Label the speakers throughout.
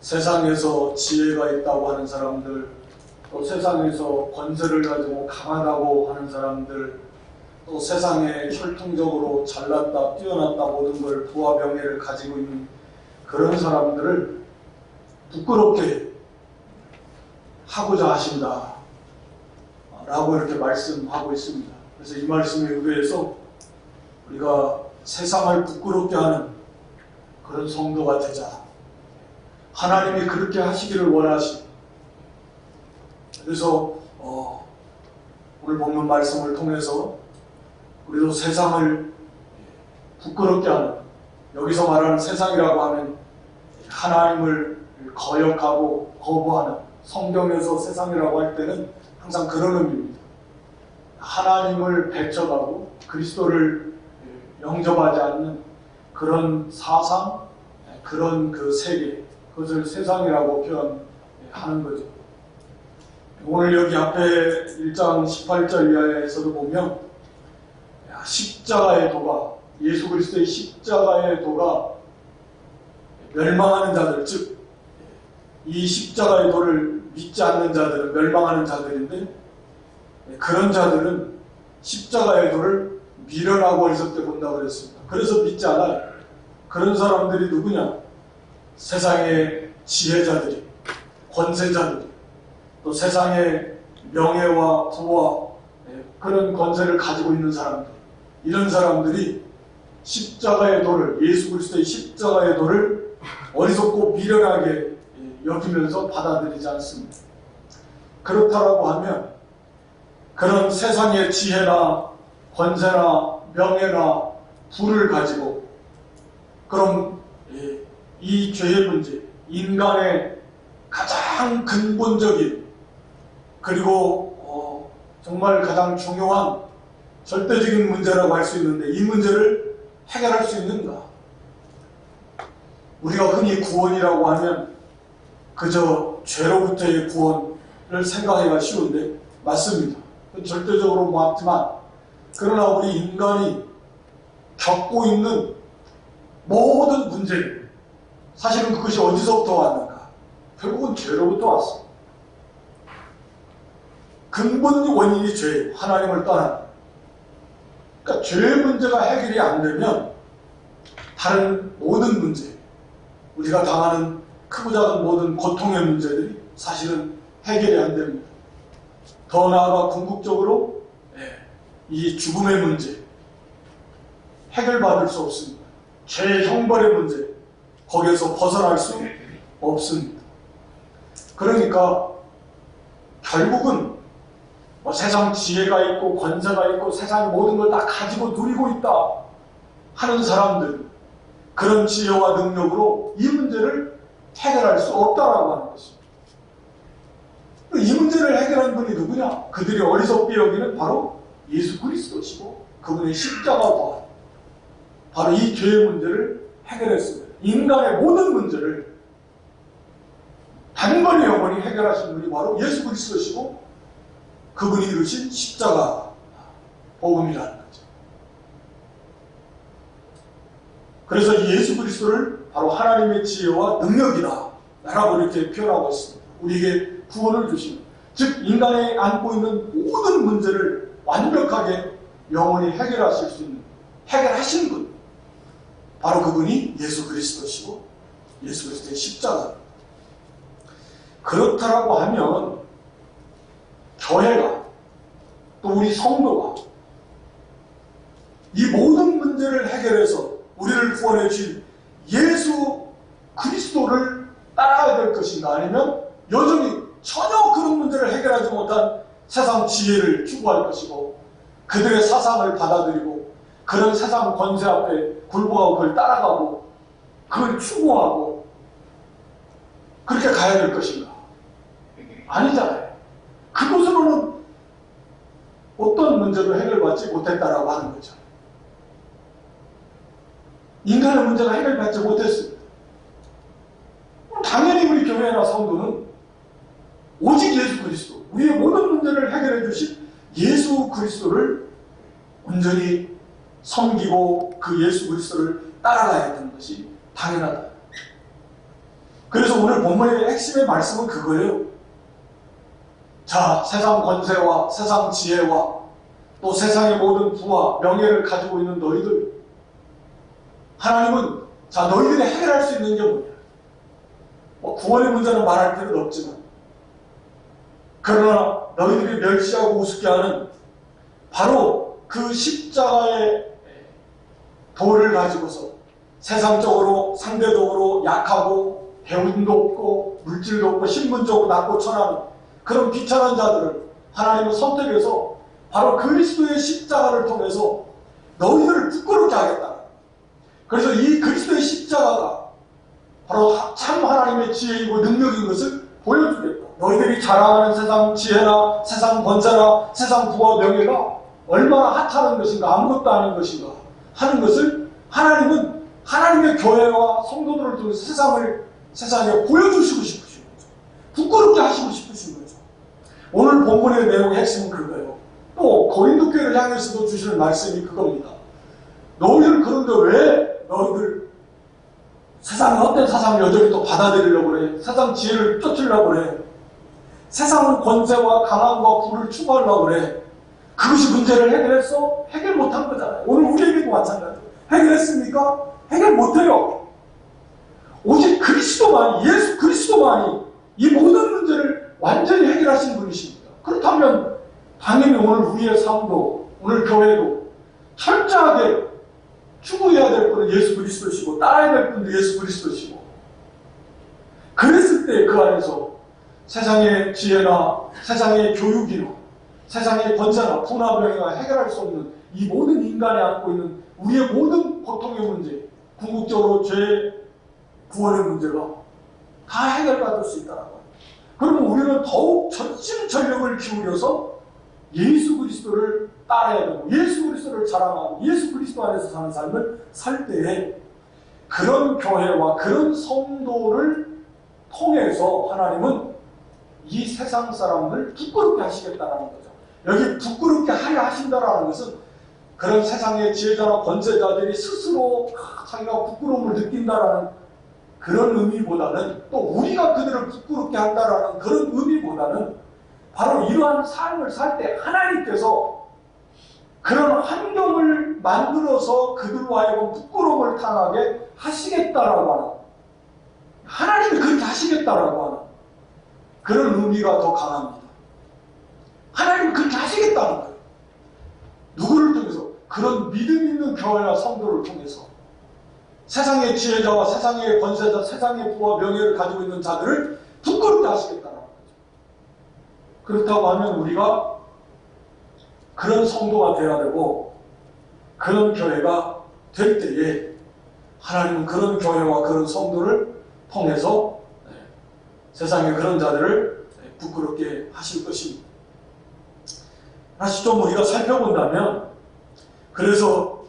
Speaker 1: 세상에서 지혜가 있다고 하는 사람들, 또 세상에서 권세를 가지고 강하다고 하는 사람들, 또 세상에 혈통적으로 잘났다, 뛰어났다 모든 걸 부와 명예를 가지고 있는 그런 사람들을 부끄럽게 하고자 하신다 라고 이렇게 말씀하고 있습니다. 그래서 이 말씀에 의해서 우리가 세상을 부끄럽게 하는 그런 성도가 되자. 하나님이 그렇게 하시기를 원하시. 그래서 오늘 본문 말씀을 통해서 우리도 세상을 부끄럽게 하는, 여기서 말하는 세상이라고 하면 하나님을 거역하고 거부하는, 성경에서 세상이라고 할 때는 항상 그런 의미입니다. 하나님을 배척하고 그리스도를 영접하지 않는 그런 사상, 그런 그 세계, 그것을 세상이라고 표현하는 거죠. 오늘 여기 앞에 1장 18절 이하에서도 보면 십자가의 도가, 예수 그리스도의 십자가의 도가 멸망하는 자들, 즉 이 십자가의 도를 믿지 않는 자들은 멸망하는 자들인데, 그런 자들은 십자가의 도를 미련하고 어리석게 본다고 그랬습니다. 그래서 믿지 않아요. 그런 사람들이 누구냐? 세상의 지혜자들이, 권세자들이, 또 세상의 명예와 부와 그런 권세를 가지고 있는 사람들, 이런 사람들이 십자가의 도를, 예수 그리스도의 십자가의 도를 어리석고 미련하게 여기면서 받아들이지 않습니다. 그렇다라고 하면 그런 세상의 지혜나 권세나 명예나 부를 가지고, 그럼 이 죄의 문제, 인간의 가장 근본적인, 그리고 정말 가장 중요한 절대적인 문제라고 할 수 있는데, 이 문제를 해결할 수 있는가? 우리가 흔히 구원이라고 하면 그저 죄로부터의 구원을 생각하기가 쉬운데, 맞습니다. 절대적으로 맞지만, 그러나 우리 인간이 겪고 있는 모든 문제를, 사실은 그것이 어디서부터 왔는가? 결국은 죄로부터 왔습니다. 근본 원인이 죄예요. 하나님을 떠난. 그러니까 죄의 문제가 해결이 안 되면 다른 모든 문제, 우리가 당하는 크고 작은 모든 고통의 문제들이 사실은 해결이 안 됩니다. 더 나아가 궁극적으로 이 죽음의 문제, 해결받을 수 없습니다. 죄의 형벌의 문제, 거기에서 벗어날 수 없습니다. 그러니까 결국은 세상 지혜가 있고 권세가 있고 세상 모든 걸 다 가지고 누리고 있다 하는 사람들, 그런 지혜와 능력으로 이 문제를 해결할 수 없다라고 하는 것입니다. 이 문제를 해결한 분이 누구냐? 그들이 어리석게 여기는 바로 예수 그리스도시고 그분의 십자가와 바로 이 죄의 문제를 해결했습니다. 인간의 모든 문제를 단번에 영원히 해결하신 분이 바로 예수 그리스도시고 그분이 이루신 십자가 복음이라는 거죠. 그래서 이 예수 그리스도를 바로 하나님의 지혜와 능력이다 라고 이렇게 표현하고 있습니다. 우리에게 구원을 주신, 즉 인간이 안고 있는 모든 문제를 완벽하게 영원히 해결하실 수 있는, 해결하신 분, 바로 그분이 예수 그리스도시고 예수 그리스도의 십자가. 그렇다라고 하면 교회가, 또 우리 성도가 이 모든 문제를 해결해서 우리를 구원해 주신 예수 그리스도를 따라야 될 것인가, 아니면 여전히 전혀 그런 문제를 해결하지 못한 세상 지혜를 추구할 것이고 그들의 사상을 받아들이고 그런 세상 권세 앞에 굴복하고 그걸 따라가고 그걸 추구하고 그렇게 가야 될 것인가? 아니잖아요. 그것으로는 어떤 문제도 해결받지 못했다라고 하는 거죠. 인간의 문제가 해결받지 못했습니다. 당연히 우리 교회나 성도는 오직 예수 그리스도, 우리의 모든 문제를 해결해 주신 예수 그리스도를 온전히 섬기고 그 예수 그리스도를 따라가야 되는 것이 당연하다. 그래서 오늘 본문의 핵심의 말씀은 그거예요. 자, 세상 권세와 세상 지혜와 또 세상의 모든 부와 명예를 가지고 있는 너희들, 하나님은 자, 너희들이 해결할 수 있는 게 뭐냐? 구원의 문제는 말할 필요는 없지만, 그러나 너희들이 멸시하고 우습게 하는 바로 그 십자가의 도를 가지고서 세상적으로 상대적으로 약하고 배움도 없고 물질도 없고 신분적으로 낮고 천한 그런 비천한 자들을 하나님은 선택해서 바로 그리스도의 십자가를 통해서 너희들을 부끄럽게 하겠다. 그래서 이 그리스도의 십자가가 바로 참 하나님의 지혜이고 능력인 것을 보여주겠다. 너희들이 자랑하는 세상 지혜나 세상 권세나 세상 부와 명예가 얼마나 하찮은 것인가, 아무것도 아닌 것인가 하는 것을 하나님은 하나님의 교회와 성도들을 통해서 세상에 보여주시고 싶으신 거죠. 부끄럽게 하시고 싶으신 거죠. 오늘 본문의 내용의 핵심은 그거예요. 또 고린도 교회를 향해서도 주시는 말씀이 그겁니다. 너희들 그런데 왜 너희들 세상의 헛된 사상을 여전히 또 받아들이려고 그래? 세상 지혜를 쫓으려고 그래? 세상 권세와 강함과 부를 추구하려고 그래? 그것이 문제를 해결했어? 해결 못한 거잖아요. 오늘 우리에게도 마찬가지예요. 해결했습니까? 해결 못해요. 오직 그리스도만이, 예수 그리스도만이 이 모든 문제를 완전히 해결하신 분이십니다. 그렇다면 당연히 오늘 우리의 삶도, 오늘 교회도 철저하게 추구해야 될 분은 예수 그리스도시고 따라야 될 분도 예수 그리스도시고, 그랬을 때 그 안에서 세상의 지혜나 세상의 교육이나 세상의 권세나 분화병이나 해결할 수 없는 이 모든 인간이 안고 있는 우리의 모든 고통의 문제, 궁극적으로 죄 구원의 문제가 다 해결받을 수 있다는 거예요. 그러면 우리는 더욱 전심전력을 기울여서 예수 그리스도를 따라야 되고 예수 그리스도를 자랑하고 예수 그리스도 안에서 사는 삶을 살 때에 그런 교회와 그런 성도를 통해서 하나님은 이 세상 사람을 부끄럽게 하시겠다는 거죠. 여기 부끄럽게 하려 하신다는 것은 그런 세상의 지혜자나 권세자들이 스스로 자기가 부끄러움을 느낀다라는 그런 의미보다는, 또 우리가 그들을 부끄럽게 한다라는 그런 의미보다는 바로 이러한 삶을 살 때 하나님께서 그런 환경을 만들어서 그들로 하여금 부끄러움을 당하게 하시겠다라고 하는, 하나님이 그렇게 하시겠다라고 하는 그런 의미가 더 강합니다. 하나님은 그렇게 하시겠다는 거예요. 누구를 통해서? 그런 믿음 있는 교회와 성도를 통해서 세상의 지혜자와 세상의 권세자, 세상의 부와 명예를 가지고 있는 자들을 부끄럽게 하시겠다는 거죠. 그렇다고 하면 우리가 그런 성도가 되어야 되고 그런 교회가 될 때에 하나님은 그런 교회와 그런 성도를 통해서 세상의 그런 자들을 부끄럽게 하실 것입니다. 다시 좀 우리가 살펴본다면, 그래서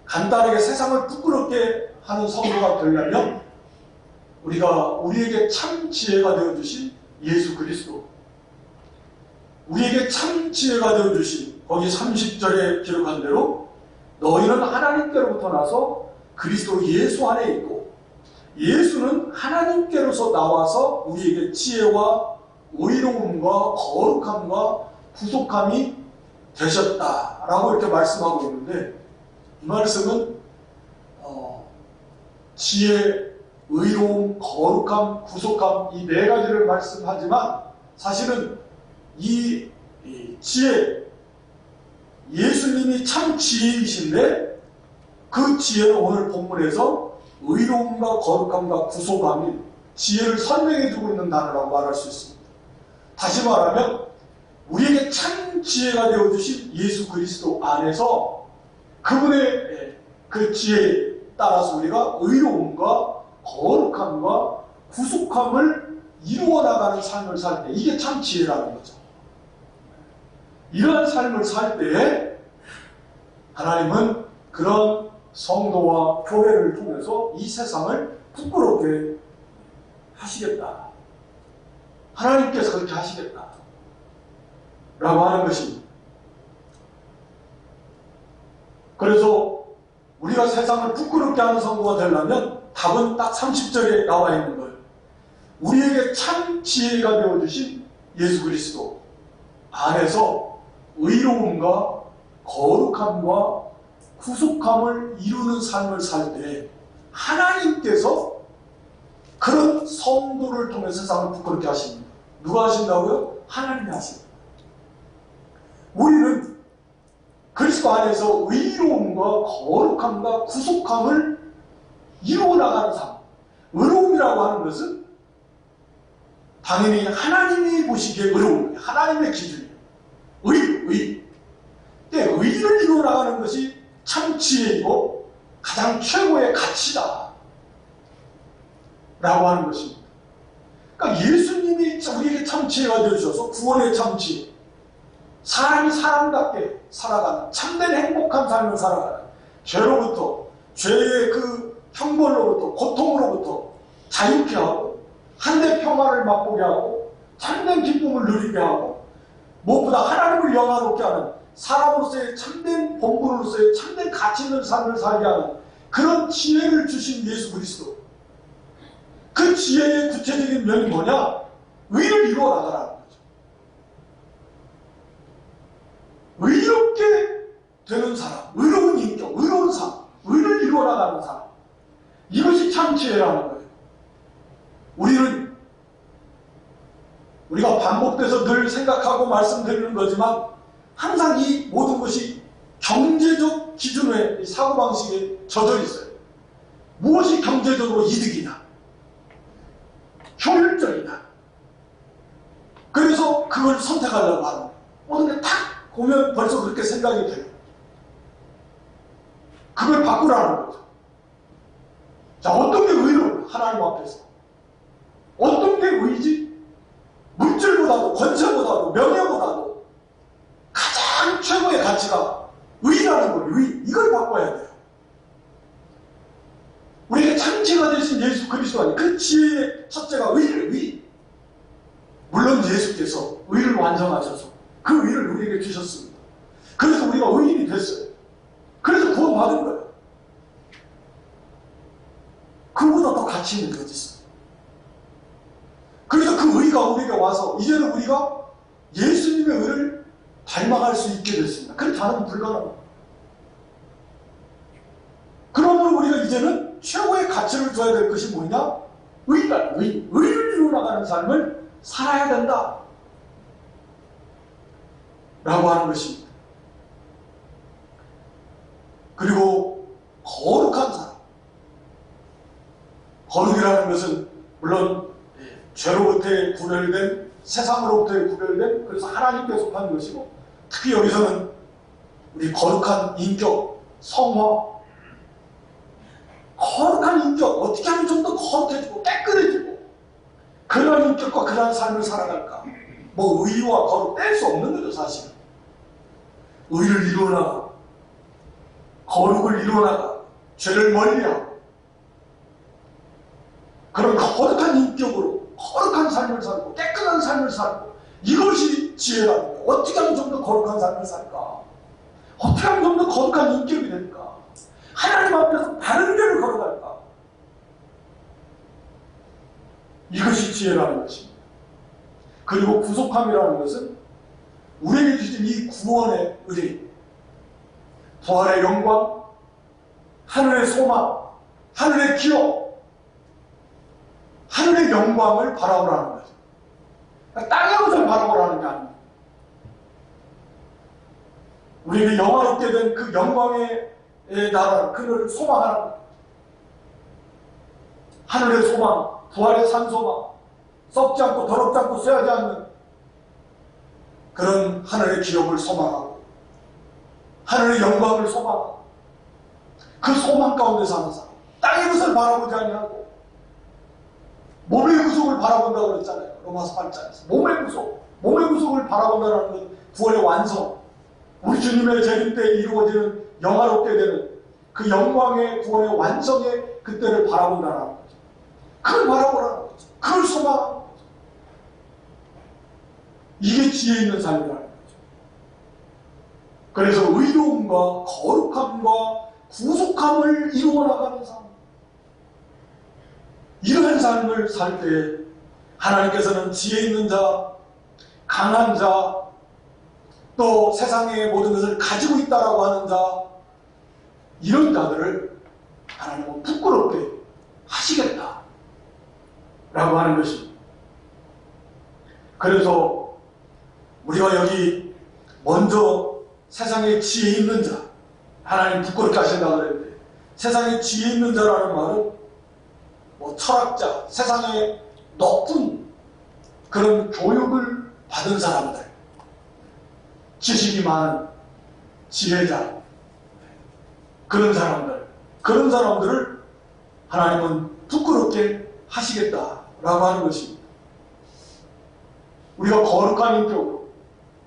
Speaker 1: 간단하게 세상을 부끄럽게 하는 성도가 되려면 우리에게 참 지혜가 되어주신 예수 그리스도, 우리에게 참 지혜가 되어주신, 거기 30절에 기록한 대로 너희는 하나님께로부터 나서 그리스도 예수 안에 있고 예수는 하나님께로서 나와서 우리에게 지혜와 의로움과 거룩함과 구속함이 되셨다라고 이렇게 말씀하고 있는데, 이 말씀은 지혜, 의로움, 거룩함, 구속함 이 네 가지를 말씀하지만 사실은 이 지혜, 예수님이 참 지혜이신데 그 지혜는 오늘 본문에서 의로움과 거룩함과 구속함이 지혜를 설명해주고 있는 단어라고 말할 수 있습니다. 다시 말하면 우리에게 참 지혜가 되어주신 예수 그리스도 안에서 그분의 그 지혜에 따라서 우리가 의로움과 거룩함과 구속함을 이루어 나가는 삶을 살 때, 이게 참 지혜라는 거죠. 이러한 삶을 살 때에 하나님은 그런 성도와 교회를 통해서 이 세상을 부끄럽게 하시겠다. 하나님께서 그렇게 하시겠다. 라고 하는 것입니다. 그래서 우리가 세상을 부끄럽게 하는 성도가 되려면 답은 딱 30절에 나와 있는 거예요. 우리에게 참 지혜가 되어주신 예수 그리스도 안에서 의로움과 거룩함과 구속함을 이루는 삶을 살 때 하나님께서 그런 성도를 통해 세상을 부끄럽게 하십니다. 누가 하신다고요? 하나님이 하십니다. 우리는 그리스도 안에서 의로움과 거룩함과 구속함을 이루어 나가는 삶. 의로움이라고 하는 것은 당연히 하나님이 보시기에 의로움이에요. 하나님의 기준이에요. 의. 의를 이루어 나가는 것이 참 지혜이고 가장 최고의 가치다 라고 하는 것입니다. 그러니까 예수님이 우리에게 참 지혜가 되어주셔서 구원의 참 지혜, 사람이 사람답게 살아가는 참된 행복한 삶을 살아가는, 죄로부터, 죄의 그 형벌로부터, 고통으로부터 자유케 하고 한대 평화를 맛보게 하고 참된 기쁨을 누리게 하고 무엇보다 하나님을 영화롭게 하는, 사람으로서의 참된 본분으로서의 참된 가치 있는 삶을 살게 하는 그런 지혜를 주신 예수 그리스도, 그 지혜의 구체적인 면이 뭐냐? 의를 이루어 나가라는 거죠. 의롭게 되는 사람, 의로운 인격, 의로운 삶, 의를 이루어 나가는 사람, 이것이 참 지혜라는 거예요. 우리가 반복돼서 늘 생각하고 말씀드리는 거지만 항상 이 모든 것이 경제적 기준의 사고방식에 젖어 있어요. 무엇이 경제적으로 이득이냐, 효율적이냐, 그래서 그걸 선택하려고 하는 거예요. 근데 탁 보면 벌써 그렇게 생각이 돼요. 그걸 바꾸라는 거죠. 자, 어떤 게 의로워요? 하나님 앞에서. 어떤 게 의지? 물질보다도, 권세보다도, 명예보다도 가장 최고의 가치가 의라는 거예요. 의. 이걸 바꿔야 돼요. 우리에게 참 지혜가 되신 예수 그리스도, 그 지혜의 첫째가 의를, 의. 물론 예수께서 의를 완성하셔서 그 의를 우리에게 주셨습니다. 그래서 우리가 의인이 됐어요. 그래서 구원받은 거예요. 그보다 더 가치 있는 게 어디 있어요? 그래서 그 의가 우리에게 와서 이제는 우리가 예수님의 의를 닮아갈 수 있게 됐습니다. 그렇게 다른 불가능합니다. 그러면 우리가 이제는 최고의 가치를 둬야 될 것이 뭐냐? 의다. 의를 이루어 나가는 삶을 살아야 된다 라고 하는 것입니다. 그리고 거룩한 사람. 거룩이라는 것은 물론 죄로부터의 구별된, 세상으로부터의 구별된, 그래서 하나님께 속한 것이고, 특히 여기서는 우리 거룩한 인격, 성화, 거룩한 인격, 어떻게 하면 좀 더 거룩해지고 깨끗해지고 그런 인격과 그런 삶을 살아갈까? 뭐 의와 거룩 뗄 수 없는 거죠, 사실은. 의를 이루어나가, 거룩을 이루어나가, 죄를 멀리하고 그런 거룩한 인격으로 거룩한 삶을 살고 깨끗한 삶을 살고, 이것이 지혜라는 거예요. 어떻게 하면 좀 더 거룩한 삶을 살까? 어떻게 하면 좀 더 거룩한 인격이 될까? 하나님 앞에서 바른 길을 걸어갈까? 이것이 지혜라는 것입니다. 그리고 구속함이라는 것은 우리에게 주신 이 구원의 의뢰, 부활의 영광, 하늘의 소망, 하늘의 기업, 하늘의 영광을 바라보라는 거죠. 땅의 것을 바라보라는 게 아닙니다. 우리에게 영화롭게 된 그 영광의 나라, 그를 소망하는 거죠. 하늘의 소망, 부활의 산소망, 썩지 않고 더럽지 않고 쇠하지 않는 그런 하늘의 기업을 소망하고 하늘의 영광을 소망하고 그 소망 가운데 사는 사람, 땅의 것을 바라보지 아니하고 몸의 구속을 바라본다고 그랬잖아요. 로마서 8장에서 몸의 구속을 바라본다는 건 구원의 완성, 우리 주님의 재림 때 이루어지는 영화롭게 되는 그 영광의 구원의 완성의 그때를 바라본다는 거죠. 그걸 바라보라는 거죠. 그걸 소망하는 거죠. 이게 지혜 있는 삶이라는 거죠. 그래서 의로움과 거룩함과 구속함을 이루어 나가는 삶, 이러한 삶을 살 때에 하나님께서는 지혜 있는 자, 강한 자, 또 세상의 모든 것을 가지고 있다라고 하는 자, 이런 자들을 하나님은 부끄럽게 하시겠다 라고 하는 것입니다. 그래서 우리가 여기 먼저 세상에 지혜 있는 자, 하나님 부끄럽게 하신다고 그랬는데, 세상에 지혜 있는 자라는 말은 철학자, 세상에 높은 그런 교육을 받은 사람들, 지식이 많은 지혜자, 그런 사람들을 하나님은 부끄럽게 하시겠다라고 하는 것입니다. 우리가 거룩한 인격으로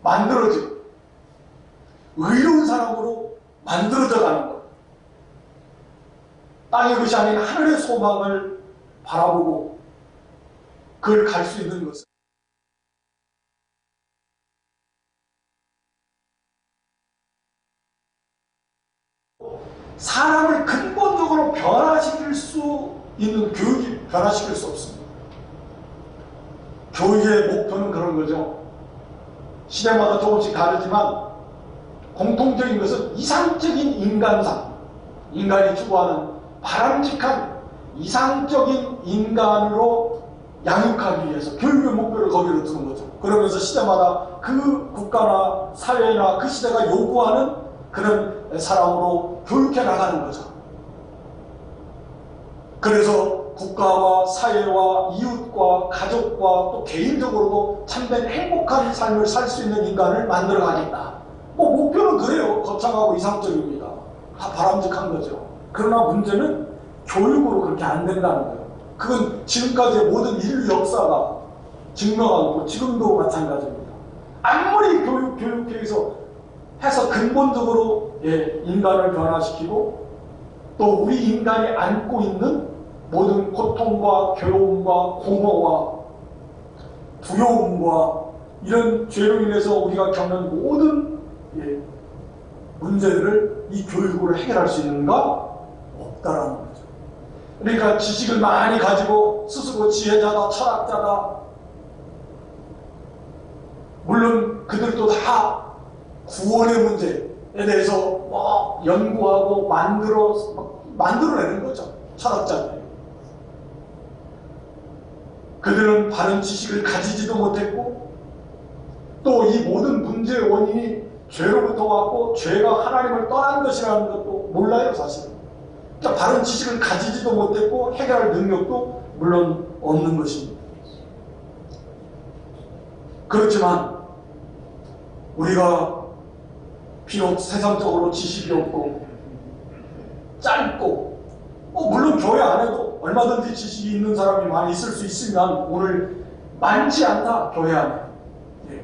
Speaker 1: 만들어지고 의로운 사람으로 만들어져 가는 것, 땅의 것이 아닌 하늘의 소망을 바라보고 그걸 갈 수 있는 것은 사람을 근본적으로 변화시킬 수 있는 교육이 변화시킬 수 없습니다. 교육의 목표는 그런 거죠. 시대마다 조금씩 다르지만 공통적인 것은 이상적인 인간상, 인간이 추구하는 바람직한 이상적인 인간으로 양육하기 위해서 교육의 목표를 거기로 두는 거죠. 그러면서 시대마다 그 국가나 사회나 그 시대가 요구하는 그런 사람으로 교육해 나가는 거죠. 그래서 국가와 사회와 이웃과 가족과 또 개인적으로도 참된 행복한 삶을 살 수 있는 인간을 만들어 가겠다. 목표는 그래요. 거창하고 이상적입니다. 다 바람직한 거죠. 그러나 문제는 교육으로 그렇게 안 된다는 거예요. 그건 지금까지의 모든 인류 역사가 증명하고 지금도 마찬가지입니다. 아무리 교육해서 근본적으로 인간을 변화시키고 또 우리 인간이 안고 있는 모든 고통과 괴로움과 공허와 두려움과 이런 죄로 인해서 우리가 겪는 모든 문제들을 이 교육으로 해결할 수 있는가? 없다라는 거죠. 그러니까 지식을 많이 가지고 스스로 지혜자다, 철학자다, 물론 그들도 다 구원의 문제에 대해서 연구하고 만들어내는 거죠. 철학자들. 그들은 바른 지식을 가지지도 못했고 또 이 모든 문제의 원인이 죄로부터 왔고 죄가 하나님을 떠난 것이라는 것도 몰라요, 사실은. 그러니까 바른 지식을 가지지도 못했고 해결할 능력도 물론 없는 것입니다. 그렇지만 우리가 비록 세상적으로 지식이 없고 짧고 물론 교회 안에도 얼마든지 지식이 있는 사람이 많이 있을 수 있으면 오늘 많지 않다, 교회 안에.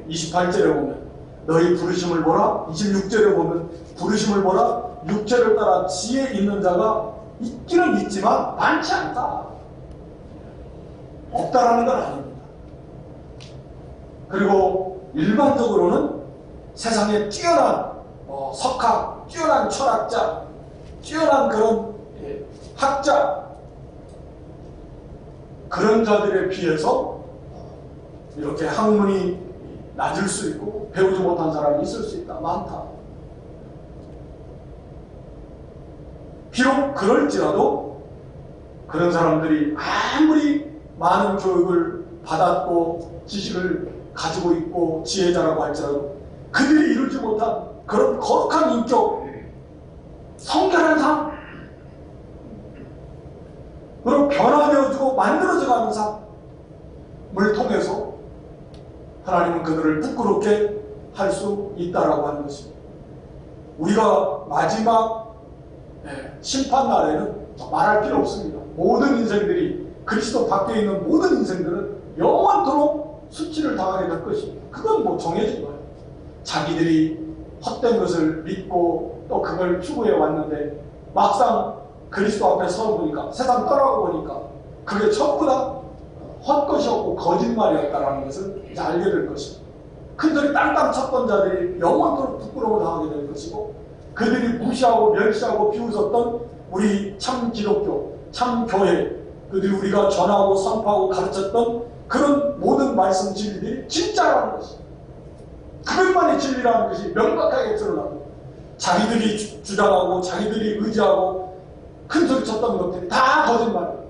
Speaker 1: 28절에 보면 너희 부르심을 보라, 26절에 보면 부르심을 보라, 육체를 따라 지혜 있는 자가 있기는 있지만 많지 않다. 없다라는 건 아닙니다. 그리고 일반적으로는 세상에 뛰어난 석학, 뛰어난 철학자, 뛰어난 그런 학자, 그런 자들에 비해서 이렇게 학문이 낮을 수 있고 배우지 못한 사람이 있을 수 있다. 많다. 비록 그럴지라도 그런 사람들이 아무리 많은 교육을 받았고 지식을 가지고 있고 지혜자라고 할지라도 그들이 이루지 못한 그런 거룩한 인격, 성결한 삶으로 변화되어지고 만들어져가는 삶을 통해서 하나님은 그들을 부끄럽게 할 수 있다라고 하는 것입니다. 우리가 마지막 심판 날에는 말할 필요 없습니다. 모든 인생들이, 그리스도 밖에 있는 모든 인생들은 영원토록 수치를 당하게 될 것입니다. 그건 정해진 거예요. 자기들이 헛된 것을 믿고 또 그걸 추구해 왔는데 막상 그리스도 앞에 서 보니까, 세상 떠나고 보니까 그게 전부 다 헛것이었고 거짓말이었다는 것을 이제 알게 될 것입니다. 그들이 땅땅 쳤던 자들이 영원토록 부끄러움을 당하게 될 것이고, 그들이 무시하고 멸시하고 비웃었던 우리 참 기독교, 참 교회, 그들이 우리가 전하고 선포하고 가르쳤던 그런 모든 말씀 진리들이 진짜라는 것이, 그것만이 진리라는 것이 명백하게 드러나고, 자기들이 주장하고 자기들이 의지하고 큰소리 쳤던 것들이 다 거짓말이에요.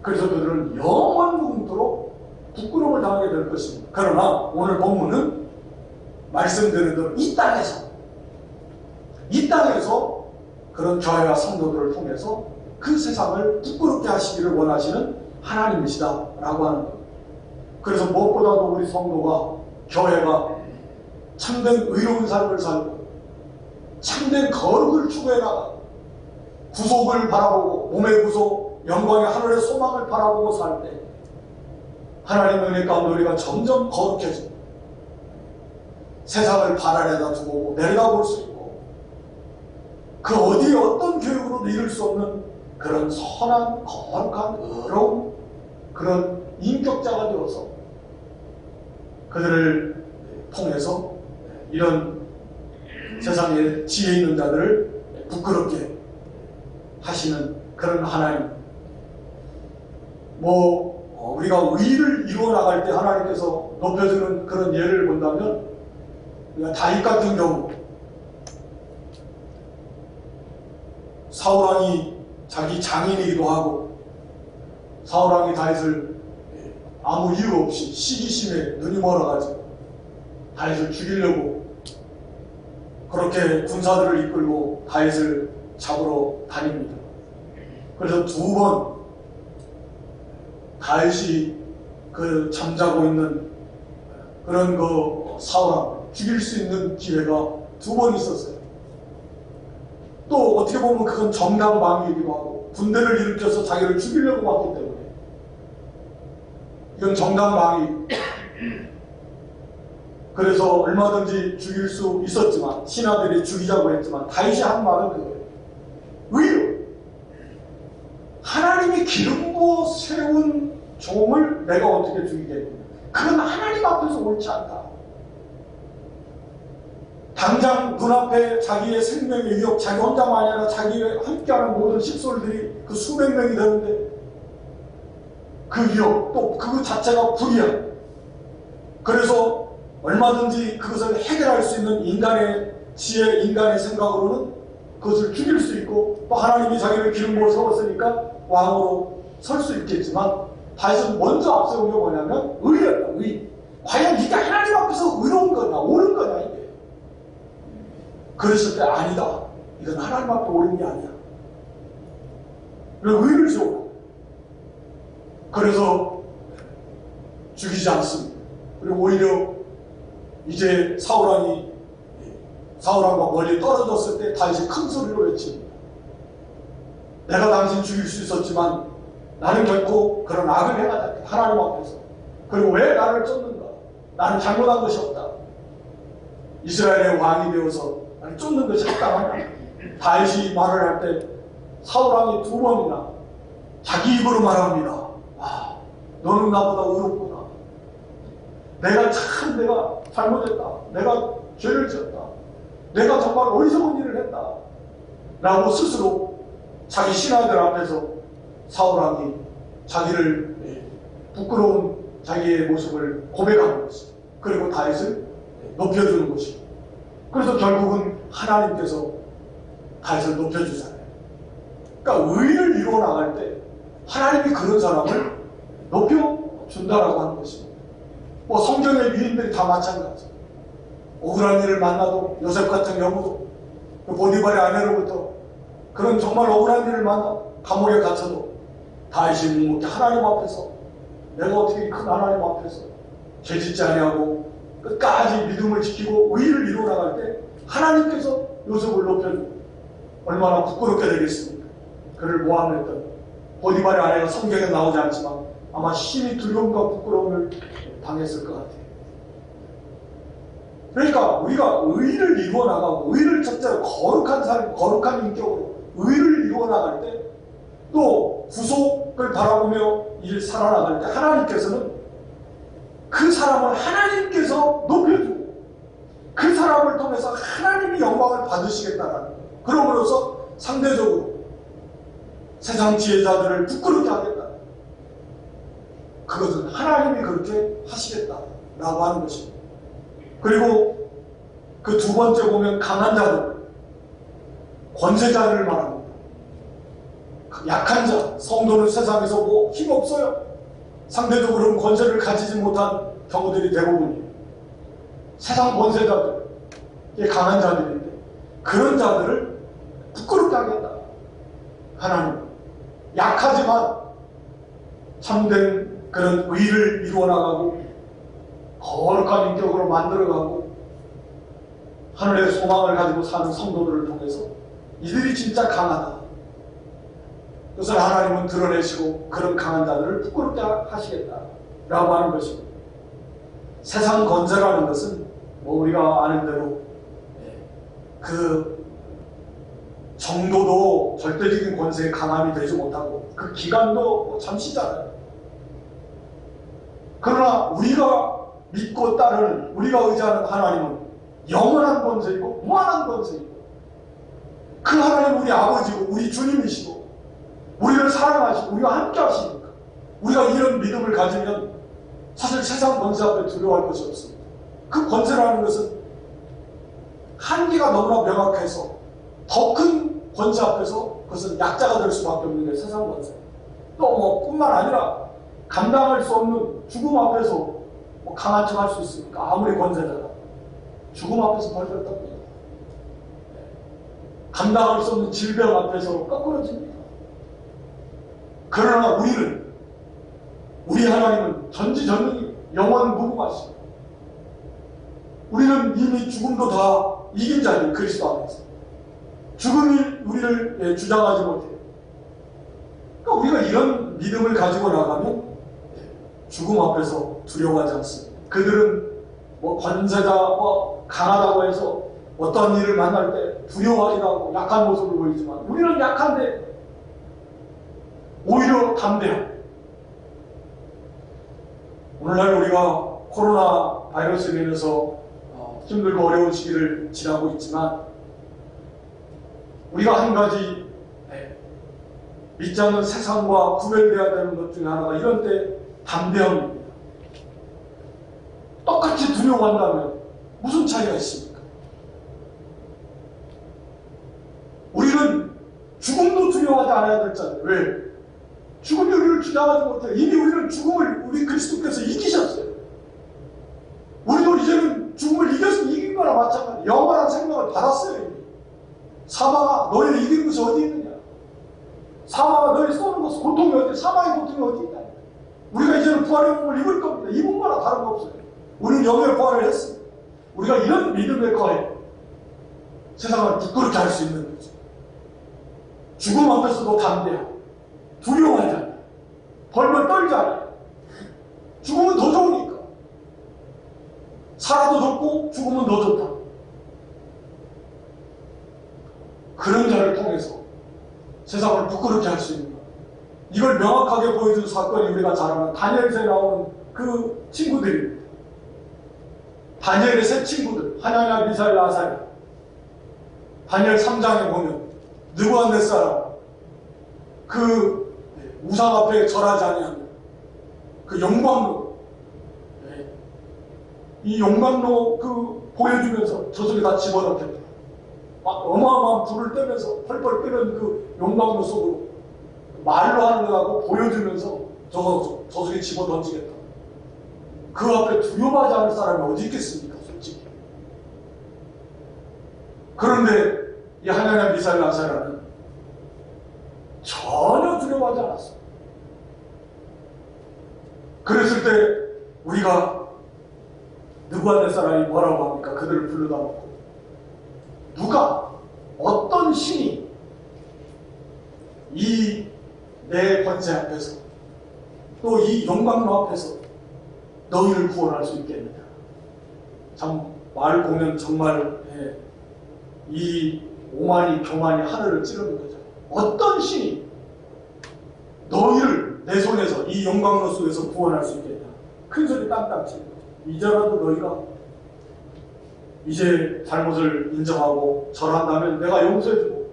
Speaker 1: 그래서 그들은 영원토록 부끄러움을 당하게 될 것입니다. 그러나 오늘 본문은 말씀드린 대로 이 땅에서 그런 교회와 성도들을 통해서 그 세상을 부끄럽게 하시기를 원하시는 하나님이시다 라고 하는 겁니다. 그래서 무엇보다도 우리 성도가, 교회가 참된 의로운 삶을 살고 참된 거룩을 추구해 나가 구속을 바라보고, 몸의 구속, 영광의 하늘의 소망을 바라보고 살 때 하나님의 은혜 가운데 우리가 점점 거룩해지고 세상을 발 아래다 두고 내려다볼 수 있고, 그 어디에 어떤 교육으로도 이룰 수 없는 그런 선한, 거룩한, 의로운 그런 인격자가 되어서 그들을 통해서 이런 세상에 지혜 있는 자들을 부끄럽게 하시는 그런 하나님. 우리가 의를 이루어 나갈 때 하나님께서 높여주는 그런 예를 본다면, 다윗 같은 경우 사울왕이 자기 장인이기도 하고, 사울왕이 다윗을 아무 이유 없이 시기심에 눈이 멀어가지고 다윗을 죽이려고 그렇게 군사들을 이끌고 다윗을 잡으러 다닙니다. 그래서 2번 다윗이 그 잠자고 있는 그런 그 사울왕을 죽일 수 있는 기회가 2번 있었어요. 또 어떻게 보면 그건 정당방위이기도 하고, 군대를 일으켜서 자기를 죽이려고 왔기 때문에 이건 정당방위. 그래서 얼마든지 죽일 수 있었지만, 신하들이 죽이자고 했지만 다윗이 한 말은 그거예요. 의로 하나님이 기름 부어 세운 종을 내가 어떻게 죽이겠느냐. 그건 하나님 앞에서 옳지 않다. 당장 눈앞에 자기의 생명의 위협, 자기 혼자만이 아니라 자기와 함께하는 모든 식솔들이 그 수백 명이 되는데 그 위협, 또 그 자체가 불이야. 그래서 얼마든지 그것을 해결할 수 있는 인간의 지혜, 인간의 생각으로는 그것을 죽일 수 있고, 또 하나님이 자기를 기름 부어 세웠으니까 왕으로 설 수 있겠지만, 다윗은 먼저 앞세운 게 뭐냐면 의였다. 의. 과연 이게 하나님 앞에서 의로운 거냐, 옳은 거냐 이게. 그랬을 때 아니다. 이건 하나님 앞에 옳은 게 아니야. 그래서 의를 세우고, 그래서 죽이지 않습니다. 그리고 오히려 이제 사울왕과 멀리 떨어졌을 때 다윗이 큰 소리로 외칩니다. 내가 당신 죽일 수 있었지만 나는 결코 그런 악을 행하지 않겠다. 하나님 앞에서. 그리고 왜 나를 쫓는가? 나는 잘못한 것이 없다. 이스라엘의 왕이 되어서 나를 쫓는 것이 합당하다. 다윗이 말을 할 때 사울왕이 2번이나 자기 입으로 말합니다. 너는 나보다 의롭구나. 내가 잘못했다. 내가 죄를 지었다. 내가 정말 어리석은 일을 했다. 라고 스스로 자기 신하들 앞에서 사울왕이 자기를 부끄러운 자기의 모습을 고백하는 것입니다. 그리고 다윗을 높여주는 것입니다. 그래서 결국은 하나님께서 다윗을 높여주잖아요. 그러니까 의를 이루어 나갈 때 하나님이 그런 사람을 높여준다라고 하는 것입니다. 성경의 위인들이 다 마찬가지예요. 억울한 일을 만나도, 요셉 같은 경우도 그 보디발의 아내로부터 그런 정말 억울한 일을 만나 감옥에 갇혀도 다윗이 묵묵히 하나님 앞에서, 내가 어떻게 큰 하나님 앞에서 죄짓지 아니하고 끝까지 믿음을 지키고 의를 이루어 나갈 때 하나님께서 요셉을 높여주고 얼마나 부끄럽게 되겠습니까? 그를 모함했던 보디발의 아내가 성경에 나오지 않지만 아마 심히 두려움과 부끄러움을 당했을 것 같아요. 그러니까 우리가 의를 이루어 나가고, 의를 첫째로 거룩한 삶, 거룩한 인격으로 의를 이루어 나갈 때, 또 구속을 바라보며 일 살아나갈 때 하나님께서는 그 사람을 하나님께서 높여주고 그 사람을 통해서 하나님이 영광을 받으시겠다는 거예요. 그러므로서 상대적으로 세상 지혜자들을 부끄럽게 하겠다. 그것은 하나님이 그렇게 하시겠다라고 하는 것입니다. 그리고 그 두 번째 보면 강한 자들, 권세자를 말합니다. 약한 자, 성도는 세상에서 뭐 힘없어요. 상대적으로 권세를 가지지 못한 경우들이 대부분이에요. 세상 권세자들, 이게 강한 자들인데 그런 자들을 부끄럽게 하겠다. 하나님 약하지만 참된 그런 의를 이루어나가고 거룩한 인격으로 만들어가고 하늘의 소망을 가지고 사는 성도들을 통해서 이들이 진짜 강하다. 그것을 하나님은 드러내시고 그런 강한 자들을 부끄럽게 하시겠다라고 하는 것입니다. 세상 권세라는 것은 뭐 우리가 아는 대로 그 정도도 절대적인 권세에 강함이 되지 못하고 그 기간도 잠시잖아요. 그러나 우리가 믿고 따르는, 우리가 의지하는 하나님은 영원한 권세이고 무한한 권세이고 그 하나님 우리 아버지고 우리 주님이시고 우리를 사랑하시고 우리와 함께 하시니까 우리가 이런 믿음을 가지면 사실 세상 권세 앞에 두려워할 것이 없습니다. 그 권세라는 것은 한계가 너무나 명확해서 더 큰 권세 앞에서 그것은 약자가 될 수밖에 없는 게 세상 권세. 또 뭐 뿐만 아니라 감당할 수 없는 죽음 앞에서 뭐 강한 척 할 수 있습니까? 아무리 권세자다. 죽음 앞에서 벌벌 떱니다. 감당할 수 없는 질병 앞에서 거꾸러집니다. 그러나 우리 하나님은 전지전능히 영원무궁하시고 우리는 이미 죽음도 다 이긴 자리에 그리스도 안에서 죽음이 우리를 주장하지 못해요. 그러니까 우리가 이런 믿음을 가지고 나가면 죽음 앞에서 두려워하지 않습니다. 그들은 뭐 권세자, 뭐 강하다고 해서 어떠한 일을 만날 때 두려워하기도 하고 약한 모습을 보이지만 우리는 약한데 오히려 담대하고 오늘날 우리가 코로나 바이러스로 인해서 힘들고 어려운 시기를 지나고 있지만 우리가 한 가지 믿지 않는 세상과 구별되어야 되는 것 중에 하나가 이런 때 담대함입니다. 똑같이 두려워한다면 무슨 차이가 있습니까? 우리는 죽음도 두려워하지 않아야 될 자들. 왜? 죽음이 우리를 주장하지 못해요. 이미 우리는 죽음을 우리 그리스도께서 이기셨어요. 우리도 이제는 죽음을 이긴 거나 마찬가지예요. 영원한 생명을 받았어요. 이미. 사망아, 너희를 이기는 것이 어디 있느냐? 사망아, 너희 쏘는 것은 고통이 어디, 사망의 고통이 어디 있냐? 우리가 이제는 부활의 몸을 입을 겁니다. 입은 거나 다른 거 없어요. 우리는 영의 부활을 했습니다. 우리가 이런 믿음에 거해 세상을 부끄럽게 할 수 있는 거죠. 죽음 앞에서도 담대하고 두려워하지 않아요. 벌벌 떨지 않아요. 죽음은 더 좋으니까. 살아도 좋고 죽음은 더 좋다. 그런 자를 통해서 세상을 부끄럽게 할 수 있는 것. 이걸 명확하게 보여준 사건이 우리가 잘 아는 다니엘서에 나오는 그 친구들입니다. 다니엘의 세 친구들, 하나냐, 미사엘, 아사랴. 다니엘 3장에 보면 느부갓네살 그 우상 앞에 절하지 아니하며 그 영광로, 이 영광로 그 보여주면서 저속에 다 집어넣겠다. 막 어마어마한 불을 떼면서 펄펄 끓는 그 영광로 속으로 말로 하는 거하고 보여주면서 저속에 집어 던지겠다. 그 앞에 두려워하지 않을 사람이 어디 있겠습니까, 솔직히. 그런데 이 하나냐, 미사엘, 아사랴는 전혀 두려워하지 않았어요. 그랬을 때 우리가 느부갓네살이 뭐라고 합니까? 그들을 불러다 놓고 누가 어떤 신이 이 내 권세 앞에서 또 이 영광로 앞에서 너희를 구원할 수 있겠느냐. 참 말 보면 정말 이 오만이 교만이 하늘을 찌르는 거죠. 어떤 신이 너희를 내 손에서 이 영광로 속에서 구원할 수 있겠냐. 큰 소리 땅땅 치는 거죠. 이제라도 너희가 이제 잘못을 인정하고 절한다면 내가 용서해주고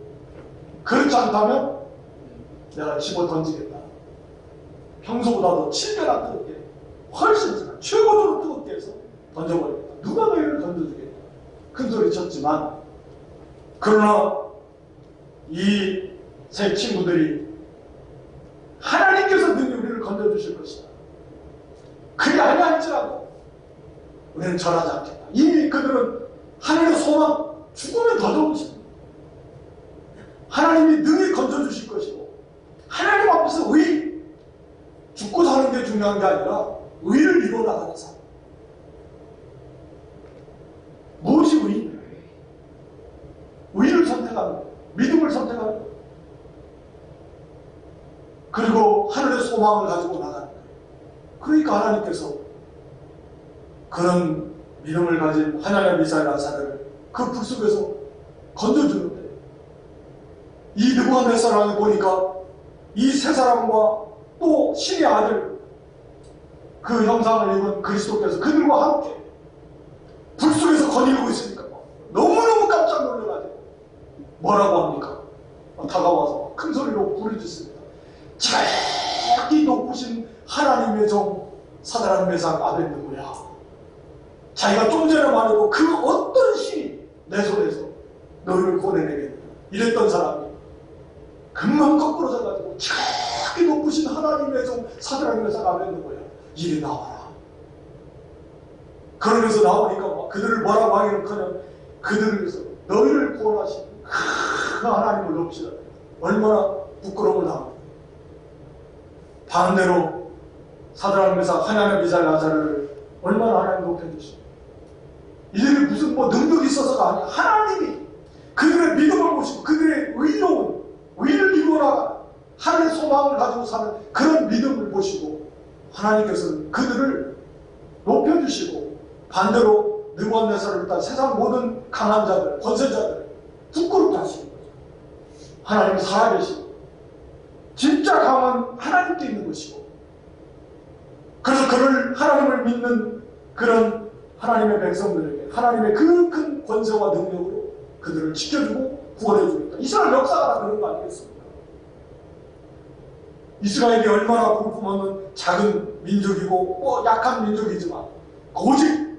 Speaker 1: 그렇지 않다면 내가 집어 던지겠다. 평소보다 더 7배나 뜨겁게 훨씬 지나 최고로 뜨겁게 해서 던져버리겠다. 누가 너희를 던져주겠다. 큰 소리 쳤지만, 그러나 이 세 친구들이 하나님께서 능히 우리를 건져주실 것이다. 그게 아니할지라도 우리는 절하지 않겠다. 이미 그들은 하나님의 소망, 죽으면 더 좋으십니다. 하나님이 능히 건져주실 것이고, 하나님 앞에서 죽고 사는 게 중요한 게 아니라 의를 이루어 나가는 삶. 무엇이 의인가요? 의를 선택하는 거예요. 믿음을 선택하는 거예요. 그리고 하늘의 소망을 가지고 나가는 거예요. 그러니까 하나님께서 그런 믿음을 가진 하나님의 미사엘 아사를 그 불 속에서 건져주는데, 이 느부갓네살을 보니까 이 세 사람과 또 신의 아들, 그 형상을 입은 그리스도께서 그들과 함께 불 속에서 거닐고 있으니까 너무너무 깜짝 놀라가지고 뭐라고 합니까? 다가와서 큰 소리로 부르짖습니다. 자기 높으신 하나님의 종 사드락 메삭 아벳느고야, 자기가 좀 전에 말하고 그 어떤 신이 내 손에서 너희를 구원해내겠느냐 이랬던 사람이 금방 거꾸로져가지고 자기 높으신 하나님의 종 사드락 메삭 아벳느고야, 이리 나와라. 그러면서 나오니까 그들을 뭐라고 하기는커녕 그들을 위해서 너희를 구원하신 그 하나님을 높이시다. 얼마나 부끄러움을 당합니다. 반대로 사드락 메삭 하나님의 미사엘 아사를 얼마나 하나님 높여주시고, 이들이 무슨 능력이 있어서가 아니야. 하나님이 그들의 믿음을 보시고 그들의 의로운 의를 이루어나가 하늘의 소망을 가지고 사는 그런 믿음을 보시고 하나님께서는 그들을 높여주시고, 반대로 느부갓네살을 비롯한 세상 모든 강한 자들, 권세자들을 부끄럽게 하시는 거죠. 하나님은 살아계시고 진짜 강한 하나님도 있는 것이고, 그래서 그를 하나님을 믿는 그런 하나님의 백성들에게 하나님의 그 큰 권세와 능력으로 그들을 지켜주고 구원해주겠다. 이스라엘 역사가 다 그런 거 아니겠습니까? 이스라엘이 얼마나 볼품없는 작은 민족이고 약한 민족이지만 오직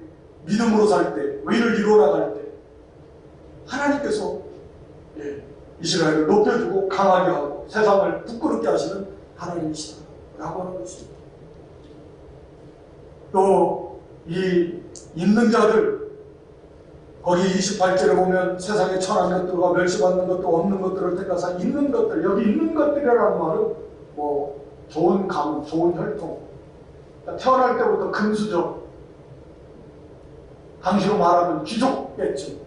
Speaker 1: 믿음으로 살 때, 의를 이루어 나갈 때 하나님께서 이스라엘을 높여주고 강하게 하고 세상을 부끄럽게 하시는 하나님이시다 라고 하는 것이죠. 또 이 있는 자들, 거기 28절에 보면 세상에 천한 것들과 멸시받는 것도 없는 것들을 택하사 있는 것들, 여기 있는 것들이라는 말은 좋은 가문, 좋은 혈통, 태어날 때부터 금수저, 당시로 말하면 귀족겠지.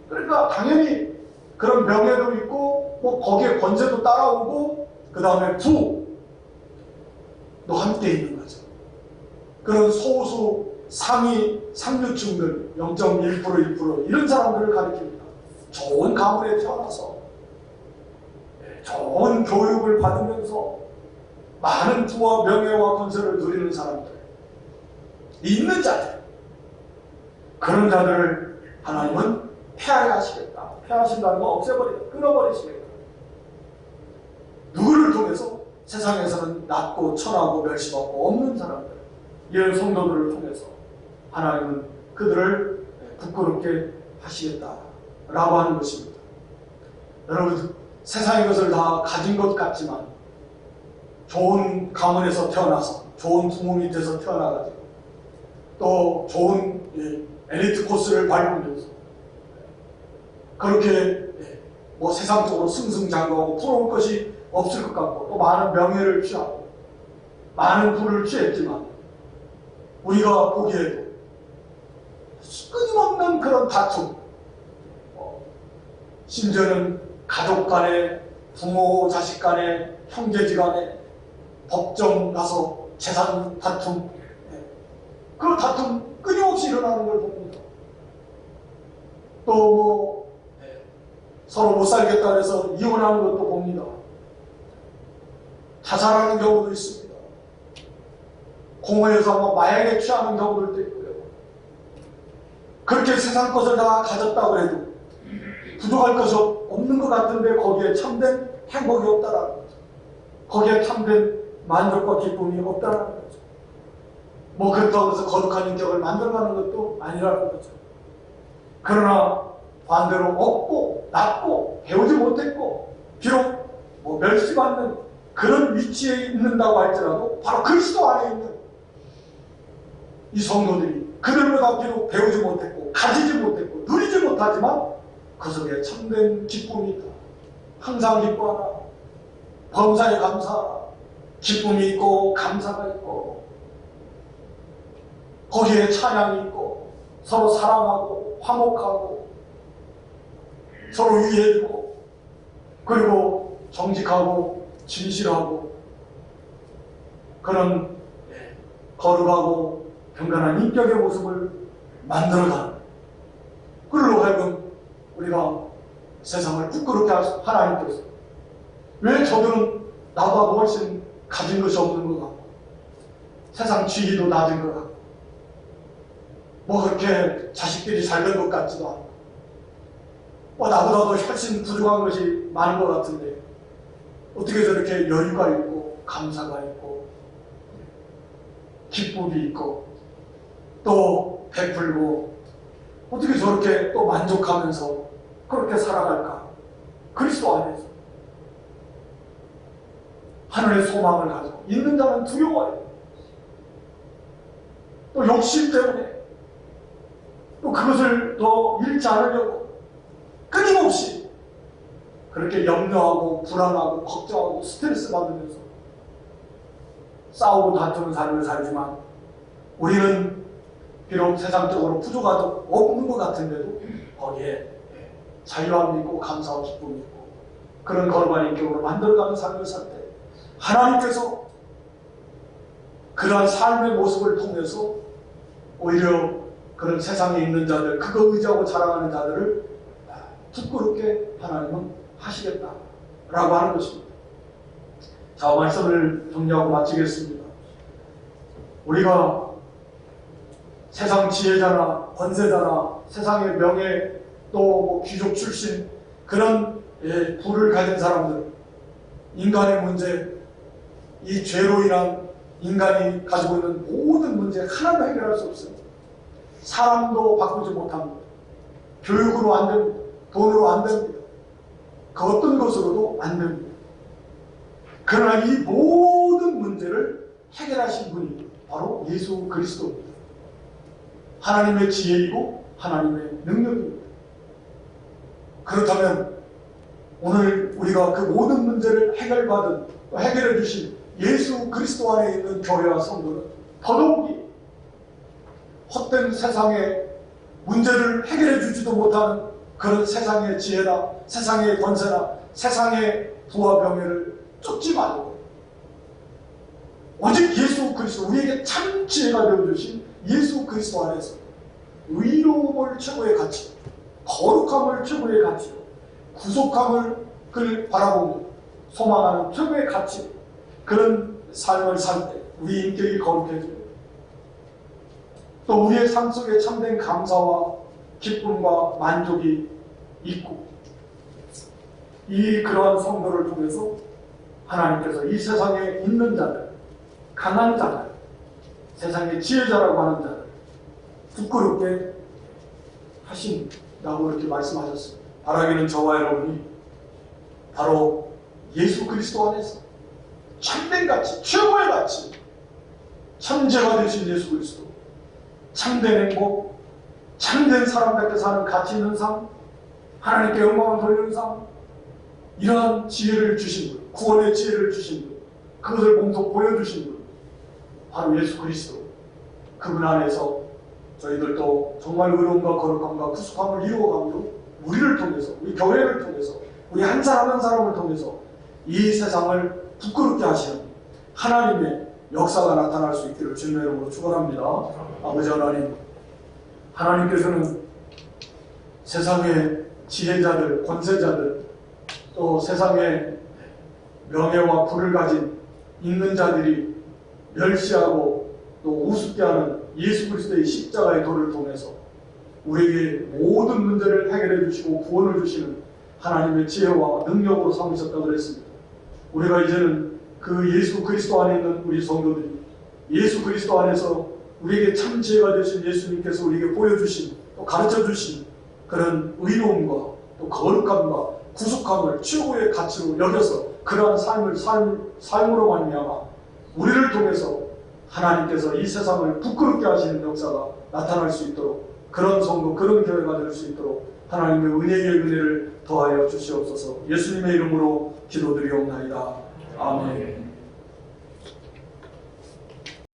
Speaker 1: 그러니까 당연히 그런 명예도 있고 거기에 권세도 따라오고 그 다음에 부도 함께 있는 거죠. 그런 소수 상위 상류층들 0.1% 1% 이런 사람들을 가리킵니다. 좋은 가문에 태어나서 좋은 교육을 받으면서 많은 부와 명예와 권세를 누리는 사람들, 있는 자들, 그런 자들을 하나님은 폐하게 하시겠다. 폐하신다는 건 없애버리겠다. 끊어버리시겠다. 누구를 통해서? 세상에서는 낮고 천하고 멸시받고 없는 사람들, 이런 성도들을 통해서 하나님은 그들을 부끄럽게 하시겠다 라고 하는 것입니다. 여러분, 세상의 것을 다 가진 것 같지만 좋은 가문에서 태어나서 좋은 부모 밑에서 태어나가지고 또 좋은 엘리트 코스를 밟으면서 그렇게 세상적으로 승승장구하고 부러울 것이 없을 것 같고 또 많은 명예를 취하고 많은 부를 취했지만 우리가 보기에도 끊임없는 그런 다툼, 심지어는 가족 간에, 부모 자식 간에, 형제지 간에 법정 가서 재산 다툼, 그 다툼 끊임없이 일어나는 걸 봅니다. 또 서로 못 살겠다 해서 이혼하는 것도 봅니다. 자살하는 경우도 있습니다. 공허해서 마약에 취하는 경우들도 있고요. 그렇게 세상 것을 다 가졌다고 해도 부족할 것이 없는 것 같은데 거기에 참된 행복이 없다라는 거죠. 거기에 참된 만족과 기쁨이 없다라는 거죠. 뭐 그렇다고 해서 거룩한 인격을 만들어가는 것도 아니라는 거죠. 그러나 반대로 없고 낮고 배우지 못했고 비록 뭐 멸시받는 그런 위치에 있는다고 할지라도 바로 그리스도 안에 있는 이 성도들이 그들보다 비록 배우지 못했고 가지지 못했고 누리지 못하지만 그 속에 참된 기쁨이 있다. 항상 기뻐하라. 범사에 감사하라. 기쁨이 있고 감사가 있고 거기에 찬양이 있고 서로 사랑하고 화목하고 서로 위해주고 그리고 정직하고 진실하고 그런 거룩하고 경건한 인격의 모습을 만들어가는 그걸로 하여금 우리가 세상을 부끄럽게 하신 하나님께서 왜 저들은 나보다 훨씬 가진 것이 없는 것 같고 세상 지위도 낮은 것 같고 뭐 그렇게 자식들이 잘 된 것 같지도 않고 뭐 나보다도 훨씬 부족한 것이 많은 것 같은데 어떻게 저렇게 여유가 있고 감사가 있고 기쁨이 있고 또 베풀고 어떻게 저렇게 또 만족하면서 그렇게 살아갈까? 그리스도 안에서 하늘의 소망을 가지고 있는 자는 두려워해요. 또 욕심 때문에 또 그것을 더 잃지 않으려고 끊임없이 그렇게 염려하고 불안하고 걱정하고 스트레스 받으면서 싸우고 다투는 삶을 살지만 우리는 비록 세상적으로 부족하도 없는 것 같은데도 거기에 자유함이 있고 감사와 기쁨이 있고 그런 거룩한 인격으로 만들어가는 삶을 살 때 하나님께서 그러한 삶의 모습을 통해서 오히려 그런 세상에 있는 자들 그거 의지하고 자랑하는 자들을 부끄럽게 하나님은 하시겠다라고 하는 것입니다. 자, 말씀을 정리하고 마치겠습니다. 우리가 세상 지혜자나 권세자나 세상의 명예 또 뭐 귀족 출신 그런 부를 가진 사람들 인간의 문제 이 죄로 인한 인간이 가지고 있는 모든 문제 하나도 해결할 수 없습니다. 사람도 바꾸지 못합니다. 교육으로 안 됩니다. 돈으로 안 됩니다. 그 어떤 것으로도 안 됩니다. 그러나 이 모든 문제를 해결하신 분이 바로 예수 그리스도입니다. 하나님의 지혜이고 하나님의 능력입니다. 그렇다면 오늘 우리가 그 모든 문제를 해결해 주신 예수 그리스도 안에 있는 교회와 성도는 더더욱이 헛된 세상의 문제를 해결해 주지도 못하는 그런 세상의 지혜나 세상의 권세나 세상의 부와 명예를 쫓지 말고 오직 예수 그리스도 우리에게 참 지혜가 되어주신 예수 그리스도 안에서 의로움을 최고의 가치 거룩함을 최고의 가치로 구속함을 그를 바라보며 소망하는 최고의 가치 그런 삶을 살 때 우리 인격이 거룩해지고 또 우리의 삶 속에 참된 감사와 기쁨과 만족이 있고 이 그러한 성도를 통해서 하나님께서 이 세상에 있는 자들 강한 자들 세상의 지혜자라고 하는 자들 부끄럽게 하신다고 이렇게 말씀하셨습니다. 바라기는 저와 여러분이 바로 예수 그리스도 안에서 참된 가치, 최고의 가치, 참제가 되신 예수 그리스도, 참된 행복, 참된 사람답게 사는 가치 있는 삶, 하나님께 영광을 돌리는 삶, 이러한 지혜를 주신 분, 구원의 지혜를 주신 분, 그것을 몸소 보여주신 분, 바로 예수 그리스도. 그분 안에서 저희들도 정말 의로움과 거룩함과 구속함을 이루어가므로 우리를 통해서, 우리 교회를 통해서, 우리 한 사람 한 사람을 통해서 이 세상을 부끄럽게 하시는 하나님의 역사가 나타날 수 있기를 주님의 이름으로 축원합니다. 아버지 하나님, 하나님께서는 세상의 지혜자들, 권세자들, 또 세상의 명예와 부를 가진 있는 자들이 멸시하고 또 우습게 하는 예수 그리스도의 십자가의 도를 통해서 우리에게 모든 문제를 해결해 주시고 구원을 주시는 하나님의 지혜와 능력으로 삼으셨다고 그랬습니다. 우리가 이제는 그 예수 그리스도 안에 있는 우리 성도들이 예수 그리스도 안에서 우리에게 참 지혜가 되신 예수님께서 우리에게 보여주신 또 가르쳐주신 그런 의로움과 또 거룩함과 구속함을 최고의 가치로 여겨서 그러한 삶으로 말미암아 우리를 통해서 하나님께서 이 세상을 부끄럽게 하시는 역사가 나타날 수 있도록, 그런 성도, 그런 교회가 될 수 있도록 하나님의 은혜의 은혜를 더하여 주시옵소서. 예수님의 이름으로 기도드리옵나이다. 아멘.